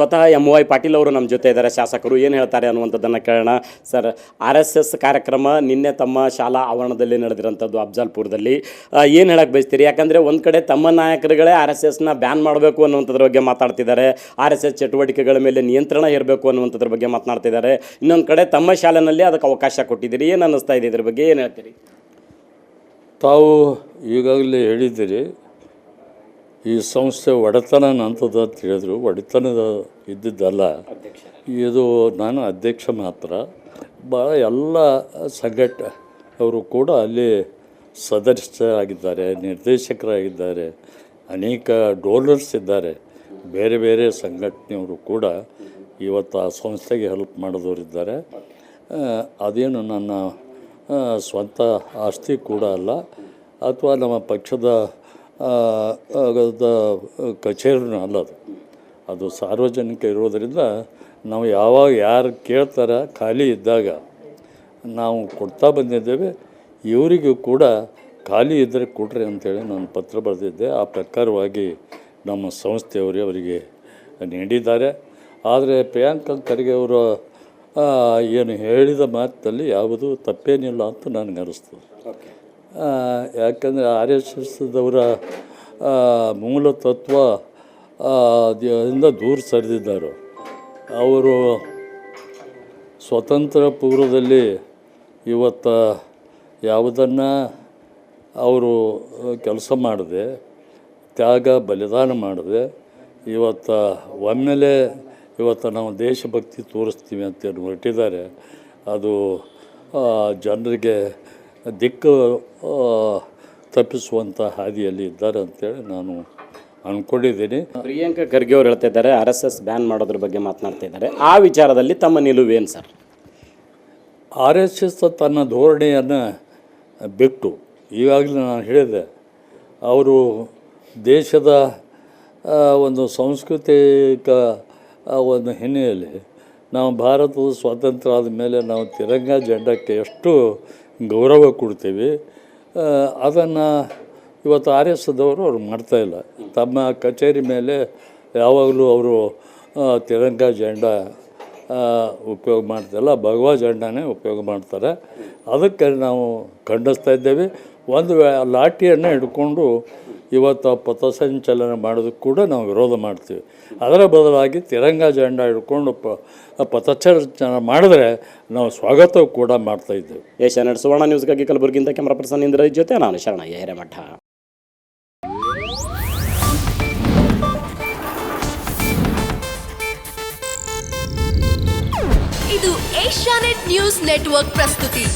ಸ್ವತಃ MY ಪಾಟೀಲ್ ಅವರು ನಮ್ಮ ಜೊತೆ ಇದ್ದಾರೆ. ಶಾಸಕರು ಏನು ಹೇಳ್ತಾರೆ ಅನ್ನುವಂಥದ್ದನ್ನು ಕೇಳೋಣ. ಸರ್, RSS ಕಾರ್ಯಕ್ರಮ ನಿನ್ನೆ ತಮ್ಮ ಶಾಲಾ ಆವರಣದಲ್ಲಿ ನಡೆದಿರೋಂಥದ್ದು ಅಫ್ಜಲ್ಪುರದಲ್ಲಿ. ಏನು ಹೇಳಕ್ಕೆ ಬಯಸ್ತೀರಿ? ಯಾಕಂದರೆ ಒಂದು ಕಡೆ ತಮ್ಮ ನಾಯಕರುಗಳೇ RSSನ ಬ್ಯಾನ್ ಮಾಡಬೇಕು ಅನ್ನುವಂಥದ್ರ ಬಗ್ಗೆ ಮಾತಾಡ್ತಿದ್ದಾರೆ. RSS ಚಟುವಟಿಕೆಗಳ ಮೇಲೆ ನಿಯಂತ್ರಣ ಇರಬೇಕು ಅನ್ನುವಂಥದ್ರ ಬಗ್ಗೆ ಮಾತನಾಡ್ತಿದ್ದಾರೆ. ಇನ್ನೊಂದು ಕಡೆ ತಮ್ಮ ಶಾಲೆಯಲ್ಲಿ ಅದಕ್ಕೆ ಅವಕಾಶ ಕೊಟ್ಟಿದ್ದೀರಿ. ಏನು ಅನ್ನಿಸ್ತಾ ಇದೆ ಇದ್ರ ಬಗ್ಗೆ? ಏನು ಹೇಳ್ತೀರಿ? ತಾವು ಈಗಾಗಲೇ ಹೇಳಿದ್ದೀರಿ, ಈ ಸಂಸ್ಥೆ ಒಡೆತನ ನಂತದ ಅಂತ ಹೇಳಿದ್ರು. ಒಡೆತನದ ಇದ್ದಿದ್ದಲ್ಲ ಇದು. ನಾನು ಅಧ್ಯಕ್ಷ ಮಾತ್ರ. ಭಾಳ ಎಲ್ಲ ಅವರು ಕೂಡ ಅಲ್ಲಿ ಸದಸ್ಯರಾಗಿದ್ದಾರೆ, ನಿರ್ದೇಶಕರಾಗಿದ್ದಾರೆ, ಅನೇಕ ಡೋನರ್ಸ್ ಇದ್ದಾರೆ. ಬೇರೆ ಬೇರೆ ಸಂಘಟನೆಯವರು ಕೂಡ ಇವತ್ತು ಆ ಸಂಸ್ಥೆಗೆ ಹೆಲ್ಪ್ ಮಾಡಿದವರಿದ್ದಾರೆ. ಅದೇನು ನನ್ನ ಸ್ವಂತ ಆಸ್ತಿ ಕೂಡ ಅಲ್ಲ, ಅಥವಾ ನಮ್ಮ ಪಕ್ಷದ ಕಚೇರಿನೂ ಅಲ್ಲ. ಅದು ಸಾರ್ವಜನಿಕ ಇರೋದರಿಂದ ನಾವು ಯಾವಾಗ ಯಾರು ಕೇಳ್ತಾರೆ ಖಾಲಿ ಇದ್ದಾಗ ನಾವು ಕೊಡ್ತಾ ಬಂದಿದ್ದೇವೆ. ಇವರಿಗೂ ಕೂಡ ಖಾಲಿ ಇದ್ದರೆ ಕೊಡ್ರಿ ಅಂಥೇಳಿ ನಾನು ಪತ್ರ ಬರೆದಿದ್ದೆ. ಆ ಪ್ರಕಾರವಾಗಿ ನಮ್ಮ ಸಂಸ್ಥೆಯವರು ಅವರಿಗೆ ನೀಡಿದ್ದಾರೆ. ಆದರೆ ಪ್ರಿಯಾಂಕ ಖರ್ಗೆ ಅವರು ಏನು ಹೇಳಿದ ಮಾತಿನಲ್ಲಿ ಯಾವುದೂ ತಪ್ಪೇನಿಲ್ಲ ಅಂತ ನನಗೆ ಅನ್ನಿಸ್ತದೆ. ಯಾಕಂದರೆ RSSದವರ ಮೂಲ ತತ್ವ ಇಂದ ದೂರ ಸರಿದಿದ್ದಾರೆ. ಅವರು ಸ್ವತಂತ್ರ ಪೂರ್ವದಲ್ಲಿ ಇವತ್ತು ಯಾವುದನ್ನು ಅವರು ಕೆಲಸ ಮಾಡದೆ, ತ್ಯಾಗ ಬಲಿದಾನ ಮಾಡದೆ, ಇವತ್ತು ಒಮ್ಮೆಲೆ ಇವತ್ತು ನಾವು ದೇಶಭಕ್ತಿ ತೋರಿಸ್ತೀವಿ ಅಂತೇಳಿ ಹೊರಟಿದ್ದಾರೆ. ಅದು ಜನರಿಗೆ ದಿಕ್ಕು ತಪ್ಪಿಸುವಂಥ ಹಾದಿಯಲ್ಲಿ ಇದ್ದಾರೆ ಅಂತೇಳಿ ನಾನು ಅಂದ್ಕೊಂಡಿದ್ದೀನಿ. ಪ್ರಿಯಾಂಕ ಖರ್ಗೆ ಅವರು ಹೇಳ್ತಾ ಇದ್ದಾರೆ RSS ಬ್ಯಾನ್ ಮಾಡೋದ್ರ ಬಗ್ಗೆ ಮಾತನಾಡ್ತಾ ಇದ್ದಾರೆ. ಆ ವಿಚಾರದಲ್ಲಿ ತಮ್ಮ ನಿಲುವೇನು ಸರ್? RSS ತನ್ನ ಧೋರಣೆಯನ್ನು ಬಿಟ್ಟು, ಈಗಾಗಲೇ ನಾನು ಹೇಳಿದೆ, ಅವರು ದೇಶದ ಒಂದು ಸಾಂಸ್ಕೃತಿಕ ಒಂದು ಹಿನ್ನೆಲೆಯಲ್ಲಿ ನಾವು ಭಾರತದ ಸ್ವಾತಂತ್ರ್ಯ ಆದ ಮೇಲೆ ನಾವು ತಿರಂಗ ಜೆಂಡಕ್ಕೆ ಎಷ್ಟು ಗೌರವ ಕೊಡ್ತೀವಿ, ಅದನ್ನು ಇವತ್ತು RSSದವರು ಅವ್ರು ಮಾಡ್ತಾಯಿಲ್ಲ. ತಮ್ಮ ಕಚೇರಿ ಮೇಲೆ ಯಾವಾಗಲೂ ಅವರು ತಿರಂಗ ಜೆಂಡ ಉಪಯೋಗ ಮಾಡ್ತಾಯಿಲ್ಲ, ಭಗವಾ ಜೆಂಡಾನೇ ಉಪಯೋಗ ಮಾಡ್ತಾರೆ. ಅದಕ್ಕೆ ನಾವು ಖಂಡಿಸ್ತಾ ಇದ್ದೇವೆ. ಒಂದು ಲಾಠಿಯನ್ನು ಹಿಡ್ಕೊಂಡು ಇವತ್ತು ಪಥಸಂಚಲನ ಮಾಡೋದಕ್ಕೆ ಕೂಡ ನಾವು ವಿರೋಧ ಮಾಡ್ತೀವಿ. ಅದರ ಬದಲಾಗಿ ತಿರಂಗ ಜೆಂಡ ಹಿಡ್ಕೊಂಡು ಪಥಸಂಚಲನ ಮಾಡಿದ್ರೆ ನಾವು ಸ್ವಾಗತ ಕೂಡ ಮಾಡ್ತಾಯಿದ್ದೇವೆ. ಏಷ್ಯಾನೆಟ್ ಸುವರ್ಣ ನ್ಯೂಸ್ಗಾಗಿ ಕಲಬುರಗಿಯಿಂದ ಕ್ಯಾಮ್ರಾ ಪರ್ಸನ್ ಇಂದ್ರ ಜೊತೆ ನಾನು ಶರಣಯ್ಯ ಹಿರೇಮಠ. ಇದು ಏಷ್ಯಾನೆಟ್ ನ್ಯೂಸ್ ನೆಟ್ವರ್ಕ್ ಪ್ರಸ್ತುತಿ.